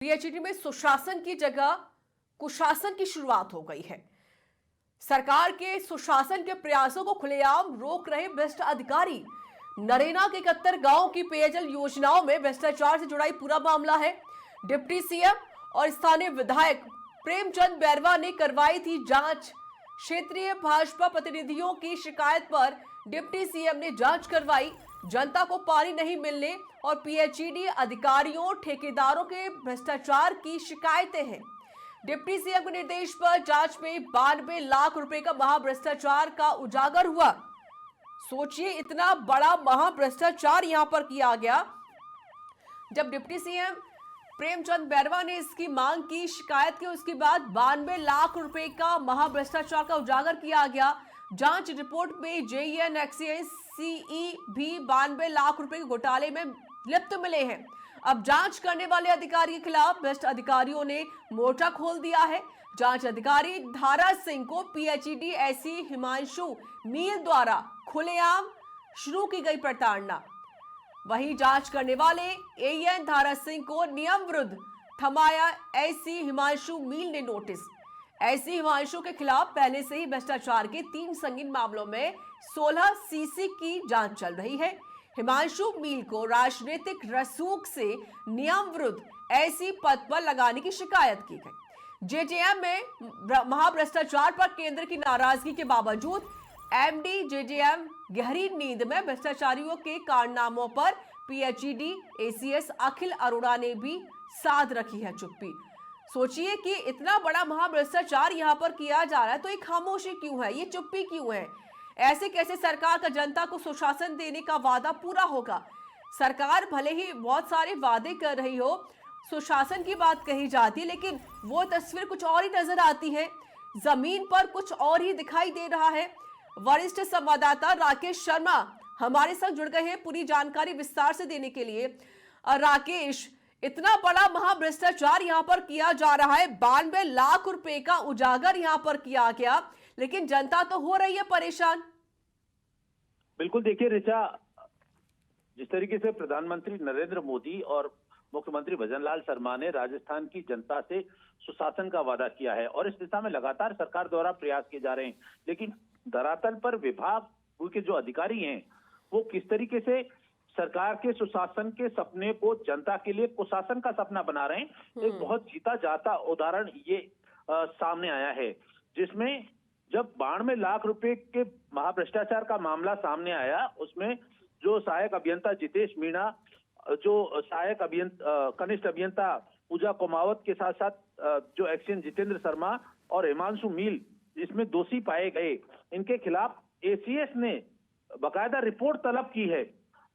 PhD में सुशासन की जगह कुशासन की शुरुआत हो गई है। सरकार के सुशासन के प्रयासों को खुलेआम रोक रहे भ्रष्ट अधिकारी। नरेगा के 71 गांव की पेयजल योजनाओं में भ्रष्टाचार से जुड़ा पूरा मामला है। डिप्टी सीएम और स्थानीय विधायक प्रेमचंद बैरवा ने करवाई थी जांच। क्षेत्रीय भाजपा प्रतिनिधियों की शिकायत पर डिप्टी सीएम ने जांच करवाई। जनता को पानी नहीं मिलने और पीएचईडी अधिकारियों ठेकेदारों के भ्रष्टाचार की शिकायतें हैं। डिप्टी सीएम के निर्देश पर जांच में 92 लाख रुपए का महाभ्रष्टाचार का उजागर हुआ। सोचिए, इतना बड़ा महाभ्रष्टाचार यहां पर किया गया। जब डिप्टी सीएम प्रेमचंद बैरवा ने इसकी मांग की, शिकायत की, उसके बाद 92 लाख रुपए का महाभ्रष्टाचार का उजागर किया गया। जांच रिपोर्ट में जेईएन एक्सीएस सीई भी 92 लाख रुपए के घोटाले में लिप्त मिले हैं। अब जांच करने वाले अधिकारी के खिलाफ भ्रष्ट अधिकारियों ने मोर्चा खोल दिया है। जांच अधिकारी धारा सिंह को पीएचईडी एसी हिमांशु मील द्वारा खुलेआम शुरू की गई प्रताड़ना। वहीं जांच करने वाले एएन धारा सिंह को नियम विरुद्ध थमाया एसी हिमांशु मील ने नोटिस। एसी हिमांशु के खिलाफ पहले से ही भ्रष्टाचार के 3 संगीन मामलों में 16 सीसी की जांच चल रही है। हिमांशु मील को राजनीतिक रसूख से नियम विरुद्ध ऐसी पद पर लगाने की शिकायत की गई। जेजेएम में महाभ्रष्टाचार पर केंद्र की नाराजगी के बावजूद एमडी जेजेएम गहरी नींद में। भ्रष्टाचारियों के कारनामों पर पीएचईडी एसीएस अखिल अरोड़ा ने भी साध रखी है चुप्पी। सोचिए कि इतना बड़ा महाभ्रष्टाचार यहां पर किया जा रहा है तो ये खामोशी क्यों है, ये चुप्पी क्यों है? ऐसे कैसे सरकार का जनता को सुशासन देने का वादा पूरा होगा? सरकार भले ही बहुत सारे वादे कर रही हो, सुशासन की बात कही जाती है, लेकिन वो तस्वीर कुछ और ही नजर आती है। जमीन पर कुछ और ही दिखाई दे रहा है। वरिष्ठ संवाददाता राकेश शर्मा हमारे साथ जुड़ गए हैं पूरी जानकारी विस्तार से देने के लिए। राकेश, इतना बड़ा महाभ्रष्टाचार यहां पर किया जा रहा है, 92 लाख रुपए का उजागर यहां पर किया गया, लेकिन जनता तो हो रही है परेशान। बिल्कुल, देखिए ऋचा, जिस तरीके से प्रधानमंत्री नरेंद्र मोदी और मुख्यमंत्री भजनलाल शर्मा ने राजस्थान की जनता से सुशासन का वादा किया है और इस दिशा में लगातार सरकार द्वारा प्रयास किए जा रहे हैं, लेकिन धरातल पर विभाग के जो अधिकारी हैं वो किस तरीके से सरकार के सुशासन के सपने को जनता के लिए कुशासन का सपना बना रहे हैं। एक बहुत जीता जाता उदाहरण ये सामने आया है, जिसमें जब 92 लाख रुपए के महाभ्रष्टाचार का मामला सामने आया, उसमें जो सहायक अभियंता जितेश मीणा, जो सहायक कनिष्ठ अभियंता पूजा कुमावत के साथ साथ जो एक्सीएन जितेंद्र शर्मा और हिमांशु मील इसमें दोषी पाए गए, इनके खिलाफ एसीएस ने बाकायदा रिपोर्ट तलब की है।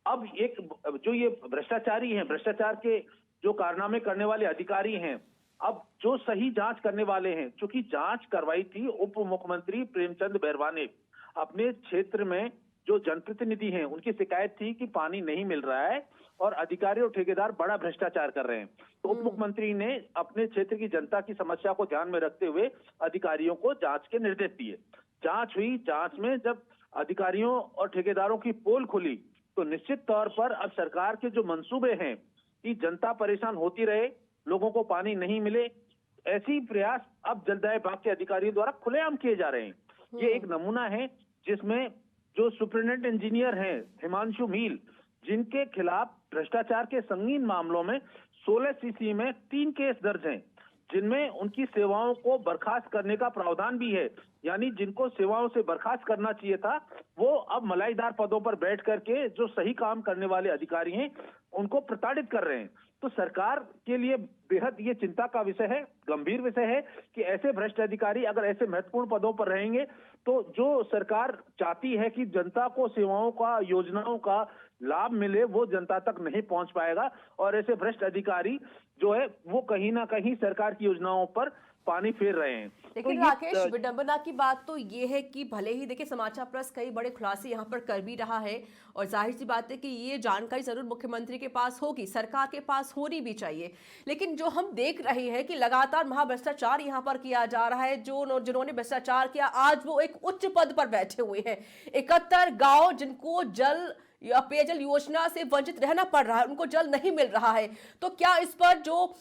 अब एक जो ये भ्रष्टाचारी हैं, भ्रष्टाचार के जो कारनामे करने वाले अधिकारी हैं, अब जो सही जांच करने वाले हैं, चूंकि जांच करवाई थी उप मुख्यमंत्री प्रेमचंद बैरवा ने। अपने क्षेत्र में जो जनप्रतिनिधि हैं उनकी शिकायत थी कि पानी नहीं मिल रहा है और अधिकारी और ठेकेदार बड़ा भ्रष्टाचार कर रहे हैं, तो उप मुख्यमंत्री ने अपने क्षेत्र की जनता की समस्या को ध्यान में रखते हुए अधिकारियों को जांच के निर्देश दिए। जांच हुई, जांच में जब अधिकारियों और ठेकेदारों की पोल खुली तो निश्चित तौर पर अब सरकार के जो मंसूबे हैं कि जनता परेशान होती रहे, लोगों को पानी नहीं मिले, ऐसी प्रयास अब जलदाय विभाग के अधिकारियों द्वारा खुलेआम किए जा रहे हैं। ये एक नमूना है जिसमें जो सुपरिटेंडेंट इंजीनियर हैं हिमांशु मील, जिनके खिलाफ भ्रष्टाचार के संगीन मामलों में 16 सीसी में 3 केस दर्ज हैं, जिनमें उनकी सेवाओं को बर्खास्त करने का प्रावधान भी है। यानी जिनको सेवाओं से बर्खास्त करना चाहिए था वो अब मलाईदार पदों पर बैठ करके जो सही काम करने वाले अधिकारी हैं उनको प्रताड़ित कर रहे हैं। तो सरकार के लिए बेहद ये चिंता का विषय है, गंभीर विषय है कि ऐसे भ्रष्ट अधिकारी अगर ऐसे महत्वपूर्ण पदों पर रहेंगे तो जो सरकार चाहती है कि जनता को सेवाओं का, योजनाओं का लाभ मिले, वो जनता तक नहीं पहुंच पाएगा और ऐसे भ्रष्ट अधिकारी जो है वो कहीं ना कहीं सरकार की योजनाओं पर पानी फेर रहे हैं। लेकिन तो राकेश, विडंबना की बात तो ये है कि भले ही देखिए समाचार प्रेस कई बड़े खुलासे यहाँ पर कर भी रहा है और जाहिर सी बात है कि ये जानकारी जरूर मुख्यमंत्री के पास होगी, सरकार के पास होनी भी चाहिए, लेकिन जो हम देख रहे हैं कि लगातार महाभ्रष्टाचार यहाँ पर किया जा रहा है। जिन्होंने भ्रष्टाचार किया आज वो एक उच्च पद पर बैठे हुए हैं। 71 गाँव जिनको जल या पेयजल योजना से वंचित रहना पड़ रहा है, उनको जल नहीं मिल रहा है। तो क्या इस पर जो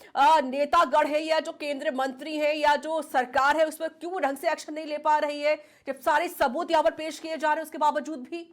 नेतागण है या जो केंद्रीय मंत्री है या जो सरकार है उस पर क्यों ढंग से एक्शन नहीं ले पा रही है, जब सारे सबूत यहाँ पर पेश किए जा रहे हैं उसके बावजूद भी?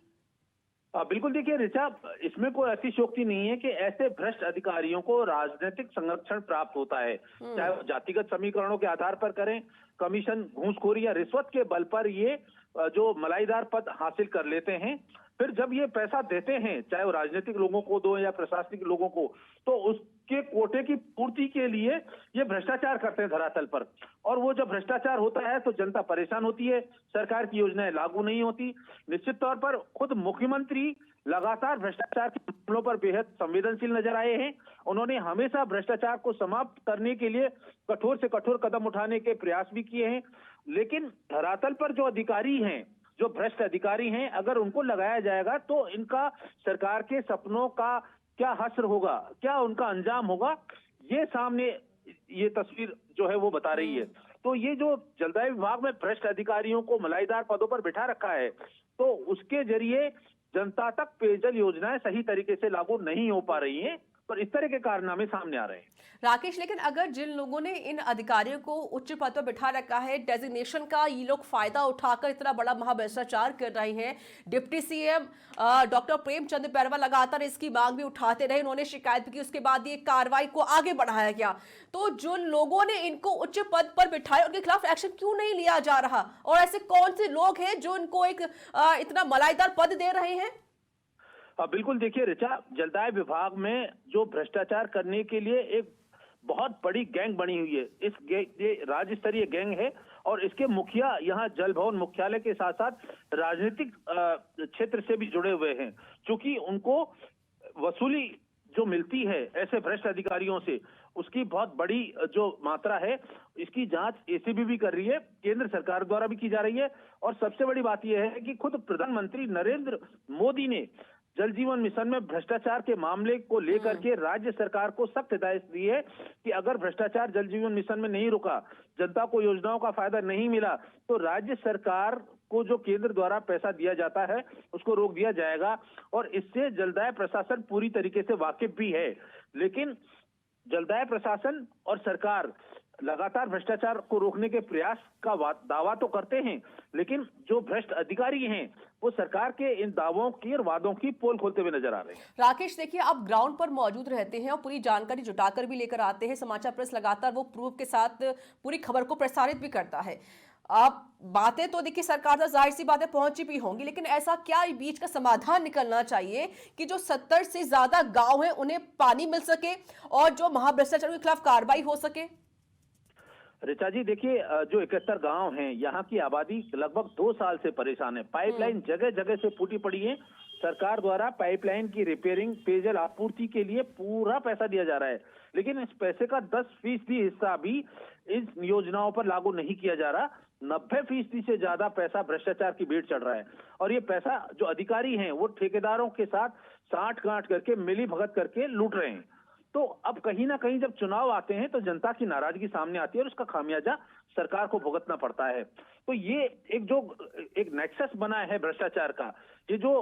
बिल्कुल देखिए ऋचा, इसमें कोई अतिशयोक्ति नहीं है कि ऐसे भ्रष्ट अधिकारियों को राजनीतिक संरक्षण प्राप्त होता है, चाहे वो जातिगत समीकरणों के आधार पर करें, कमीशन, घूसखोरी या रिश्वत के बल पर ये जो मलाईदार पद हासिल कर लेते हैं, फिर जब ये पैसा देते हैं, चाहे वो राजनीतिक लोगों को दो या प्रशासनिक लोगों को, तो उसके कोटे की पूर्ति के लिए ये भ्रष्टाचार करते हैं धरातल पर। और वो जब भ्रष्टाचार होता है तो जनता परेशान होती है, सरकार की योजनाएं लागू नहीं होती। निश्चित तौर पर खुद मुख्यमंत्री लगातार भ्रष्टाचार के मामलों पर बेहद संवेदनशील नजर आए हैं। उन्होंने हमेशा भ्रष्टाचार को समाप्त करने के लिए कठोर से कठोर कदम उठाने के प्रयास भी किए हैं, लेकिन धरातल पर जो अधिकारी हैं, जो भ्रष्ट अधिकारी हैं, अगर उनको लगाया जाएगा तो इनका सरकार के सपनों का क्या हश्र होगा, क्या उनका अंजाम होगा, ये सामने ये तस्वीर जो है वो बता रही है। तो ये जो जलदाय विभाग में भ्रष्ट अधिकारियों को मलाईदार पदों पर बिठा रखा है, तो उसके जरिए जनता तक पेयजल योजनाएं सही तरीके से लागू नहीं हो पा रही हैं, पर इस तरह के कारनामे सामने आ रहे हैं। राकेश, लेकिन अगर जिन लोगों ने इन अधिकारियों को उच्च पद पर बिठा रखा है, डेजिग्नेशन का ये लोग फायदा उठाकर इतना बड़ा महाभ्रष्टाचार कर रहे हैं, deputy CM doctor Premchand Bairwa लगातार इसकी मांग भी उठाते रहे, उन्होंने शिकायत भी की, उसके बाद ये कार्रवाई को आगे बढ़ाया गया। तो जो लोगों ने इनको उच्च पद पर बिठाया उनके खिलाफ एक्शन क्यों नहीं लिया जा रहा, और ऐसे कौन से लोग हैं जो इनको एक इतना मलाईदार पद दे रहे हैं? बिल्कुल देखिए ऋचा, जलदाय विभाग में जो भ्रष्टाचार करने के लिए एक बहुत बड़ी गैंग बनी हुई है। ये राज्य स्तरीय गैंग है और इसके मुखिया यहाँ जल भवन मुख्यालय के साथ साथ राजनीतिक क्षेत्र से भी जुड़े हुए हैं। क्योंकि उनको वसूली जो मिलती है ऐसे भ्रष्ट अधिकारियों से, उसकी बहुत बड़ी जो मात्रा है, इसकी जांच एसीबी भी कर रही है, केंद्र सरकार द्वारा भी की जा रही है। और सबसे बड़ी बात यह है कि खुद प्रधानमंत्री नरेंद्र मोदी ने जल जीवन मिशन में भ्रष्टाचार के मामले को लेकर के राज्य सरकार को सख्त हिदायत दी है कि अगर भ्रष्टाचार जल जीवन मिशन में नहीं रुका, जनता को योजनाओं का फायदा नहीं मिला, तो राज्य सरकार को जो केंद्र द्वारा पैसा दिया जाता है उसको रोक दिया जाएगा। और इससे जलदाय प्रशासन पूरी तरीके से वाकिफ भी है। लेकिन जलदाय प्रशासन और सरकार लगातार भ्रष्टाचार को रोकने के प्रयास का दावा तो करते हैं, लेकिन जो भ्रष्ट अधिकारी हैं वो सरकार के इन दावों की और वादों की पोल खोलते हुए नजर आ रहे हैं। राकेश, देखिए आप ग्राउंड पर मौजूद रहते हैं और पूरी जानकारी जुटाकर भी लेकर आते हैं। समाचार प्रेस लगातार वो प्रूफ के साथ पूरी खबर को प्रसारित भी करता है। आप बातें तो देखिए सरकार तक जाहिर सी बातें पहुंची भी होंगी, लेकिन ऐसा क्या बीच का समाधान निकलना चाहिए कि जो 70 से ज्यादा गांव हैं उन्हें पानी मिल सके और जो महाभ्रष्टाचार के खिलाफ कार्रवाई हो सके? ऋचा जी देखिए, जो 71 गांव हैं, यहाँ की आबादी लगभग 2 साल से परेशान है। पाइपलाइन जगह जगह से फूटी पड़ी है। सरकार द्वारा पाइपलाइन की रिपेयरिंग, पेयजल आपूर्ति के लिए पूरा पैसा दिया जा रहा है, लेकिन इस पैसे का 10% हिस्सा भी इस योजनाओं पर लागू नहीं किया जा रहा। 90% से ज्यादा पैसा भ्रष्टाचार की भेंट चढ़ रहा है। और ये पैसा जो अधिकारी हैं वो ठेकेदारों के साथ साठ गांठ करके, मिली भगत करके लूट रहे हैं। तो अब कहीं ना कहीं जब चुनाव आते हैं तो जनता की नाराजगी सामने आती है और उसका खामियाजा सरकार को भुगतना पड़ता है। तो ये एक नेक्सस बना है भ्रष्टाचार का। ये जो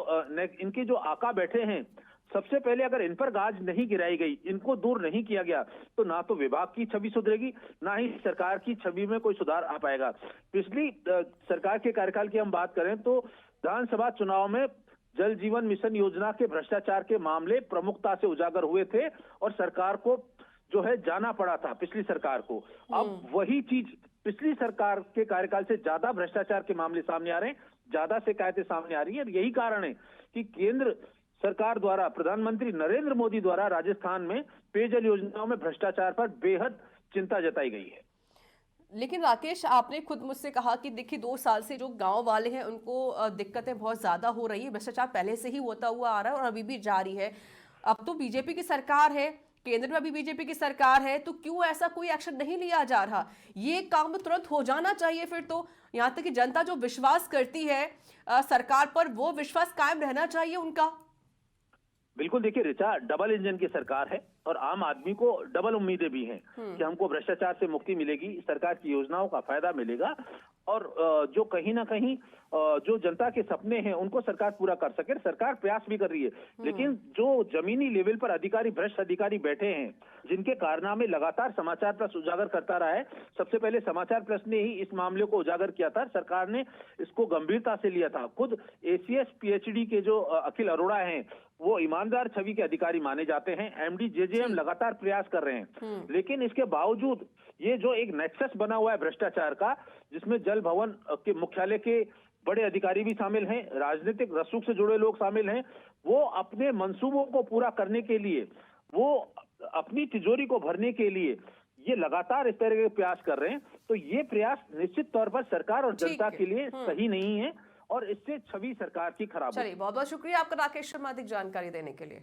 इनके जो आका बैठे हैं, सबसे पहले अगर इन पर गाज नहीं गिराई गई, इनको दूर नहीं किया गया, तो ना तो विभाग की छवि सुधरेगी, ना ही सरकार की छवि में कोई सुधार आ पाएगा। पिछली सरकार के कार्यकाल की हम बात करें तो विधानसभा चुनाव में जल जीवन मिशन योजना के भ्रष्टाचार के मामले प्रमुखता से उजागर हुए थे और सरकार को जो है जाना पड़ा था, पिछली सरकार को। अब वही चीज पिछली सरकार के कार्यकाल से ज्यादा भ्रष्टाचार के मामले सामने आ रहे हैं, ज्यादा शिकायतें सामने आ रही है। यही कारण है कि केंद्र सरकार द्वारा, प्रधानमंत्री नरेंद्र मोदी द्वारा राजस्थान में पेयजल योजनाओं में भ्रष्टाचार पर बेहद चिंता जताई गई है। लेकिन राकेश, आपने खुद मुझसे कहा कि देखिए 2 साल से जो गांव वाले हैं उनको दिक्कतें बहुत ज्यादा हो रही है, भ्रष्टाचार पहले से ही होता हुआ आ रहा है और अभी भी जारी है। अब तो बीजेपी की सरकार है, केंद्र में अभी बीजेपी की सरकार है, तो क्यों ऐसा कोई एक्शन नहीं लिया जा रहा? ये काम तुरंत हो जाना चाहिए फिर तो। यहाँ तक कि जनता जो विश्वास करती है सरकार पर, वो विश्वास कायम रहना चाहिए उनका। बिल्कुल देखिए ऋचा, डबल इंजन की सरकार है और आम आदमी को डबल उम्मीदें भी हैं कि हमको भ्रष्टाचार से मुक्ति मिलेगी, सरकार की योजनाओं का फायदा मिलेगा और जो कहीं ना कहीं जो जनता के सपने हैं उनको सरकार पूरा कर सके। सरकार प्रयास भी कर रही है, लेकिन जो जमीनी लेवल पर अधिकारी, भ्रष्ट अधिकारी बैठे हैं, जिनके कारनामे लगातार समाचार प्लस उजागर करता रहा है। सबसे पहले समाचार प्लस ने ही इस मामले को उजागर किया था, सरकार ने इसको गंभीरता से लिया था। खुद ACS PhD के जो अखिल अरोड़ा हैं, वो ईमानदार छवि के अधिकारी माने जाते हैं। MD JJM लगातार प्रयास कर रहे हैं, लेकिन इसके बावजूद ये जो एक नेक्सस बना हुआ है भ्रष्टाचार का, जिसमें जल भवन के मुख्यालय के बड़े अधिकारी भी शामिल हैं, राजनीतिक रसूख से जुड़े लोग शामिल हैं, वो अपने मंसूबों को पूरा करने के लिए, वो अपनी तिजोरी को भरने के लिए ये लगातार इस तरह के प्रयास कर रहे हैं। तो ये प्रयास निश्चित तौर पर सरकार और जनता के लिए सही नहीं है और इससे छवि सरकार की खराब होगी। चलिए, बहुत बहुत शुक्रिया आपका राकेश शर्मा, अधिक जानकारी देने के लिए।